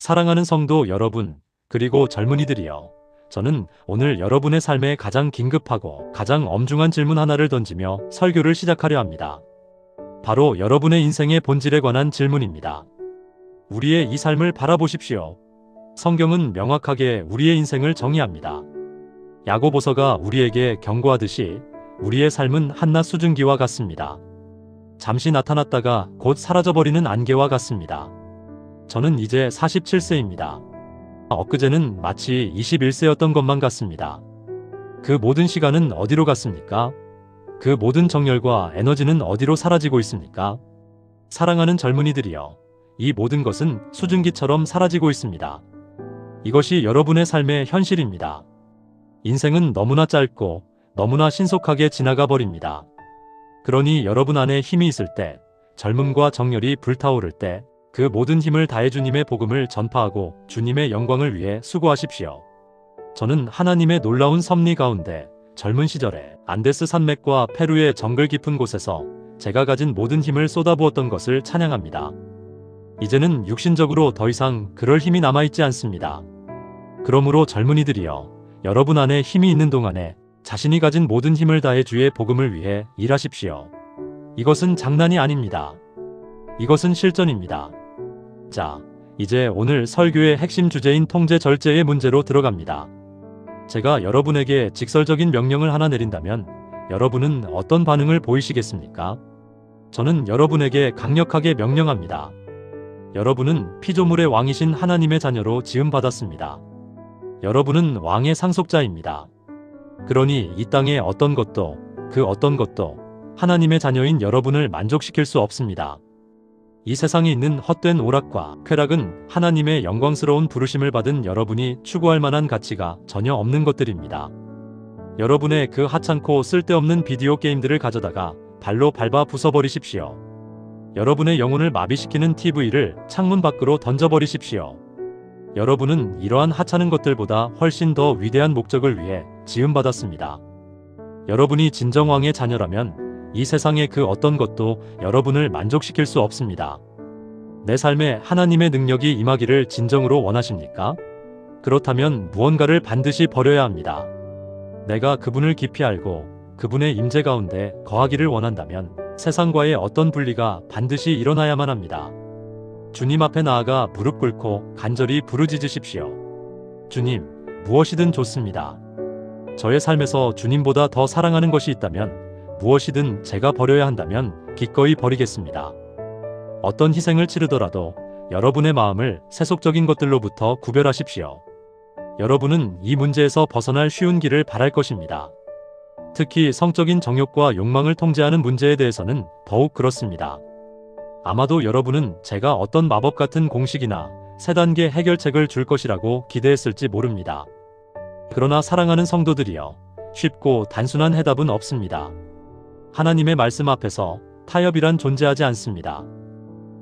사랑하는 성도 여러분, 그리고 젊은이들이여. 저는 오늘 여러분의 삶에 가장 긴급하고 가장 엄중한 질문 하나를 던지며 설교를 시작하려 합니다. 바로 여러분의 인생의 본질에 관한 질문입니다. 우리의 이 삶을 바라보십시오. 성경은 명확하게 우리의 인생을 정의합니다. 야고보서가 우리에게 경고하듯이 우리의 삶은 한낮 수증기와 같습니다. 잠시 나타났다가 곧 사라져버리는 안개와 같습니다. 저는 이제 47세입니다. 엊그제는 마치 21세였던 것만 같습니다. 그 모든 시간은 어디로 갔습니까? 그 모든 정열과 에너지는 어디로 사라지고 있습니까? 사랑하는 젊은이들이여, 이 모든 것은 수증기처럼 사라지고 있습니다. 이것이 여러분의 삶의 현실입니다. 인생은 너무나 짧고 너무나 신속하게 지나가 버립니다. 그러니 여러분 안에 힘이 있을 때, 젊음과 정열이 불타오를 때 그 모든 힘을 다해 주님의 복음을 전파하고 주님의 영광을 위해 수고하십시오. 저는 하나님의 놀라운 섭리 가운데 젊은 시절에 안데스 산맥과 페루의 정글 깊은 곳에서 제가 가진 모든 힘을 쏟아부었던 것을 찬양합니다. 이제는 육신적으로 더 이상 그럴 힘이 남아있지 않습니다. 그러므로 젊은이들이여, 여러분 안에 힘이 있는 동안에 자신이 가진 모든 힘을 다해 주의 복음을 위해 일하십시오. 이것은 장난이 아닙니다. 이것은 실전입니다. 자, 이제 오늘 설교의 핵심 주제인 통제 절제의 문제로 들어갑니다. 제가 여러분에게 직설적인 명령을 하나 내린다면 여러분은 어떤 반응을 보이시겠습니까? 저는 여러분에게 강력하게 명령합니다. 여러분은 피조물의 왕이신 하나님의 자녀로 지음받았습니다. 여러분은 왕의 상속자입니다. 그러니 이 땅의 어떤 것도, 그 어떤 것도 하나님의 자녀인 여러분을 만족시킬 수 없습니다. 이 세상에 있는 헛된 오락과 쾌락은 하나님의 영광스러운 부르심을 받은 여러분이 추구할 만한 가치가 전혀 없는 것들입니다. 여러분의 그 하찮고 쓸데없는 비디오 게임들을 가져다가 발로 밟아 부숴버리십시오. 여러분의 영혼을 마비시키는 TV를 창문 밖으로 던져버리십시오. 여러분은 이러한 하찮은 것들보다 훨씬 더 위대한 목적을 위해 지음받았습니다. 여러분이 진정왕의 자녀라면 이 세상의 그 어떤 것도 여러분을 만족시킬 수 없습니다. 내 삶에 하나님의 능력이 임하기를 진정으로 원하십니까? 그렇다면 무언가를 반드시 버려야 합니다. 내가 그분을 깊이 알고 그분의 임재 가운데 거하기를 원한다면 세상과의 어떤 분리가 반드시 일어나야만 합니다. 주님 앞에 나아가 무릎 꿇고 간절히 부르짖으십시오. 주님, 무엇이든 좋습니다. 저의 삶에서 주님보다 더 사랑하는 것이 있다면, 무엇이든 제가 버려야 한다면 기꺼이 버리겠습니다. 어떤 희생을 치르더라도 여러분의 마음을 세속적인 것들로부터 구별하십시오. 여러분은 이 문제에서 벗어날 쉬운 길을 바랄 것입니다. 특히 성적인 정욕과 욕망을 통제하는 문제에 대해서는 더욱 그렇습니다. 아마도 여러분은 제가 어떤 마법 같은 공식이나 세 단계 해결책을 줄 것이라고 기대했을지 모릅니다. 그러나 사랑하는 성도들이여, 쉽고 단순한 해답은 없습니다. 하나님의 말씀 앞에서 타협이란 존재하지 않습니다.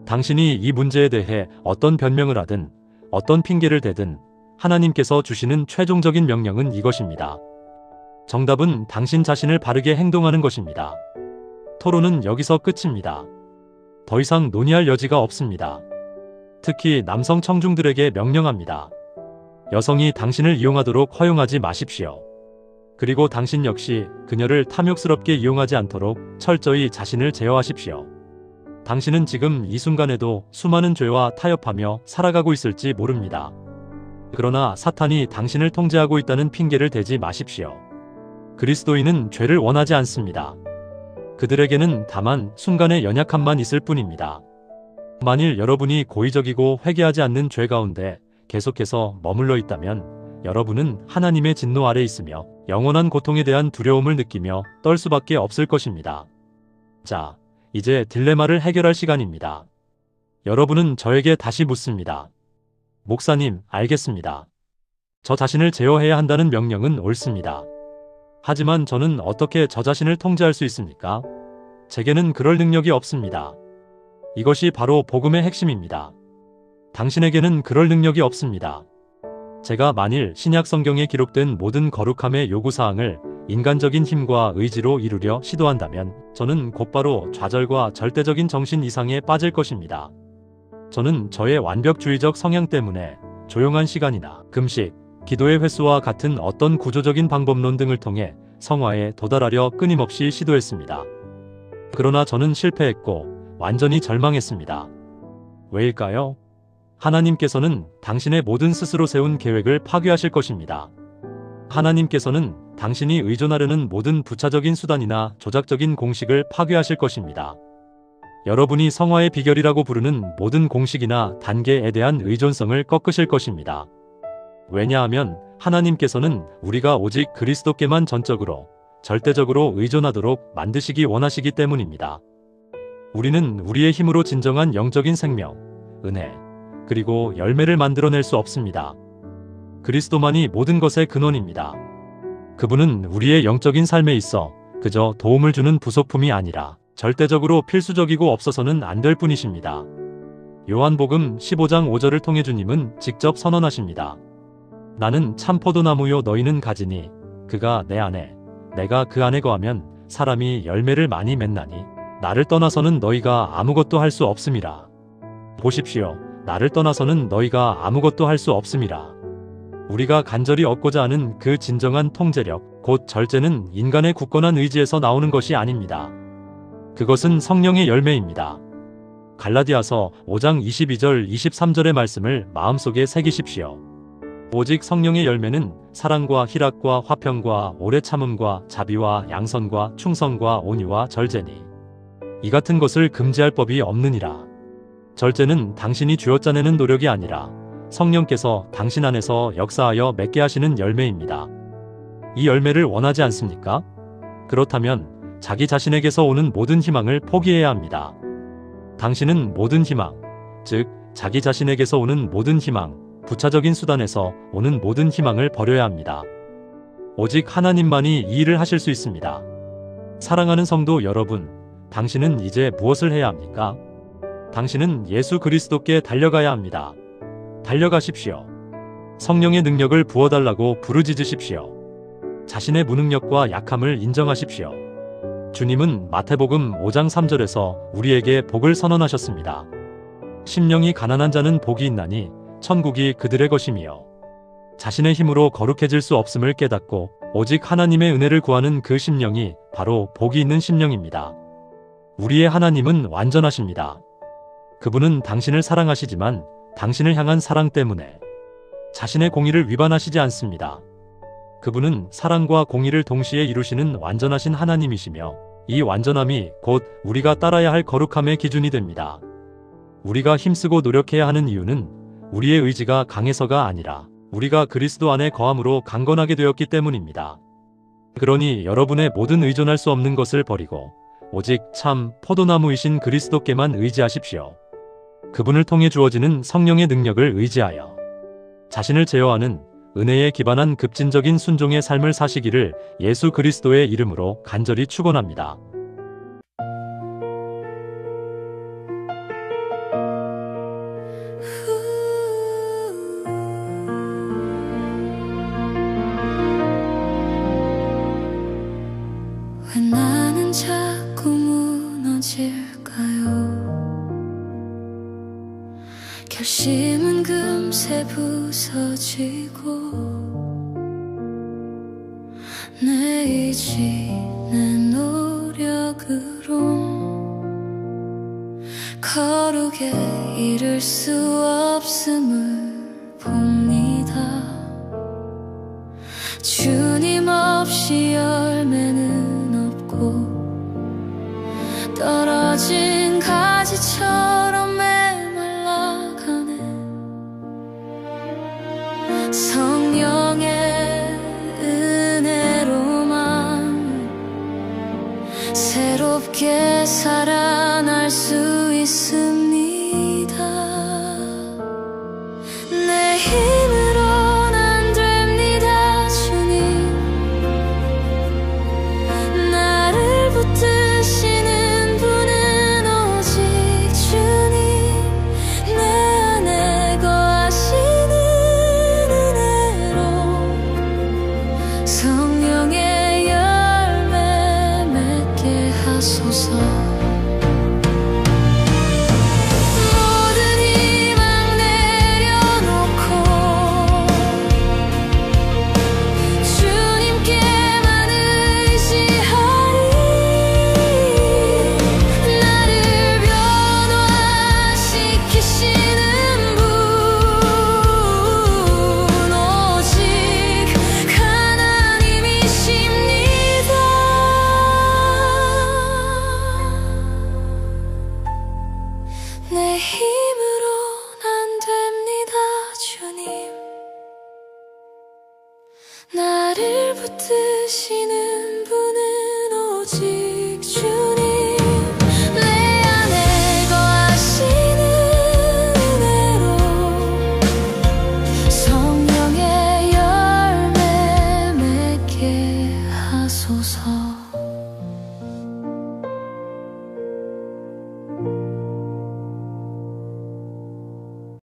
당신이 이 문제에 대해 어떤 변명을 하든 어떤 핑계를 대든 하나님께서 주시는 최종적인 명령은 이것입니다. 정답은 당신 자신을 바르게 행동하는 것입니다. 토론은 여기서 끝입니다. 더 이상 논의할 여지가 없습니다. 특히 남성 청중들에게 명령합니다. 여성이 당신을 이용하도록 허용하지 마십시오. 그리고 당신 역시 그녀를 탐욕스럽게 이용하지 않도록 철저히 자신을 제어하십시오. 당신은 지금 이 순간에도 수많은 죄와 타협하며 살아가고 있을지 모릅니다. 그러나 사탄이 당신을 통제하고 있다는 핑계를 대지 마십시오. 그리스도인은 죄를 원하지 않습니다. 그들에게는 다만 순간의 연약함만 있을 뿐입니다. 만일 여러분이 고의적이고 회개하지 않는 죄 가운데 계속해서 머물러 있다면 여러분은 하나님의 진노 아래 있으며 영원한 고통에 대한 두려움을 느끼며 떨 수밖에 없을 것입니다. 자, 이제 딜레마를 해결할 시간입니다. 여러분은 저에게 다시 묻습니다. 목사님, 알겠습니다. 저 자신을 제어해야 한다는 명령은 옳습니다. 하지만 저는 어떻게 저 자신을 통제할 수 있습니까? 제게는 그럴 능력이 없습니다. 이것이 바로 복음의 핵심입니다. 당신에게는 그럴 능력이 없습니다. 제가 만일 신약 성경에 기록된 모든 거룩함의 요구사항을 인간적인 힘과 의지로 이루려 시도한다면 저는 곧바로 좌절과 절대적인 정신 이상에 빠질 것입니다. 저는 저의 완벽주의적 성향 때문에 조용한 시간이나 금식, 기도의 횟수와 같은 어떤 구조적인 방법론 등을 통해 성화에 도달하려 끊임없이 시도했습니다. 그러나 저는 실패했고 완전히 절망했습니다. 왜일까요? 하나님께서는 당신의 모든 스스로 세운 계획을 파괴하실 것입니다. 하나님께서는 당신이 의존하려는 모든 부차적인 수단이나 조작적인 공식을 파괴하실 것입니다. 여러분이 성화의 비결이라고 부르는 모든 공식이나 단계에 대한 의존성을 꺾으실 것입니다. 왜냐하면 하나님께서는 우리가 오직 그리스도께만 전적으로, 절대적으로 의존하도록 만드시기 원하시기 때문입니다. 우리는 우리의 힘으로 진정한 영적인 생명, 은혜, 그리고 열매를 만들어낼 수 없습니다. 그리스도만이 모든 것의 근원입니다. 그분은 우리의 영적인 삶에 있어 그저 도움을 주는 부속품이 아니라 절대적으로 필수적이고 없어서는 안 될 뿐이십니다. 요한복음 15장 5절을 통해 주님은 직접 선언하십니다. 나는 참 포도나무요 너희는 가지니 그가 내 안에 내가 그 안에 거하면 사람이 열매를 많이 맺나니 나를 떠나서는 너희가 아무것도 할 수 없음이라. 보십시오. 나를 떠나서는 너희가 아무것도 할 수 없음이라. 우리가 간절히 얻고자 하는 그 진정한 통제력, 곧 절제는 인간의 굳건한 의지에서 나오는 것이 아닙니다. 그것은 성령의 열매입니다. 갈라디아서 5장 22절 23절의 말씀을 마음속에 새기십시오. 오직 성령의 열매는 사랑과 희락과 화평과 오래 참음과 자비와 양선과 충성과 온유와 절제니 이 같은 것을 금지할 법이 없느니라. 절제는 당신이 쥐어짜내는 노력이 아니라 성령께서 당신 안에서 역사하여 맺게 하시는 열매입니다. 이 열매를 원하지 않습니까? 그렇다면 자기 자신에게서 오는 모든 희망을 포기해야 합니다. 당신은 모든 희망, 즉 자기 자신에게서 오는 모든 희망, 부차적인 수단에서 오는 모든 희망을 버려야 합니다. 오직 하나님만이 이 일을 하실 수 있습니다. 사랑하는 성도 여러분, 당신은 이제 무엇을 해야 합니까? 당신은 예수 그리스도께 달려가야 합니다. 달려가십시오. 성령의 능력을 부어달라고 부르짖으십시오. 자신의 무능력과 약함을 인정하십시오. 주님은 마태복음 5장 3절에서 우리에게 복을 선언하셨습니다. 심령이 가난한 자는 복이 있나니 천국이 그들의 것이며 자신의 힘으로 거룩해질 수 없음을 깨닫고 오직 하나님의 은혜를 구하는 그 심령이 바로 복이 있는 심령입니다. 우리의 하나님은 완전하십니다. 그분은 당신을 사랑하시지만 당신을 향한 사랑 때문에 자신의 공의를 위반하시지 않습니다. 그분은 사랑과 공의를 동시에 이루시는 완전하신 하나님이시며 이 완전함이 곧 우리가 따라야 할 거룩함의 기준이 됩니다. 우리가 힘쓰고 노력해야 하는 이유는 우리의 의지가 강해서가 아니라 우리가 그리스도 안에 거함으로 강건하게 되었기 때문입니다. 그러니 여러분의 모든 의존할 수 없는 것을 버리고 오직 참 포도나무이신 그리스도께만 의지하십시오. 그분을 통해 주어지는 성령의 능력을 의지하여 자신을 제어하는 은혜에 기반한 급진적인 순종의 삶을 사시기를 예수 그리스도의 이름으로 간절히 축원합니다. 왜 나는 자꾸 무너질까요? 결심은 금세 부서지고 내 의지 내 노력으론 거룩에 이를 수 없음을 봅니다. 주님 없이 열매는 없고 떨어진 가지처럼 메말라가네. 성령의 은혜로만 새롭게 살아날 수 있습니다. 내 힘으론 안 됩니다. 주님 나를 붙드시는 분은 오직 주님. 내 안에 거하시는 은혜로 성령의 열매 맺게 하소서. 붙드시는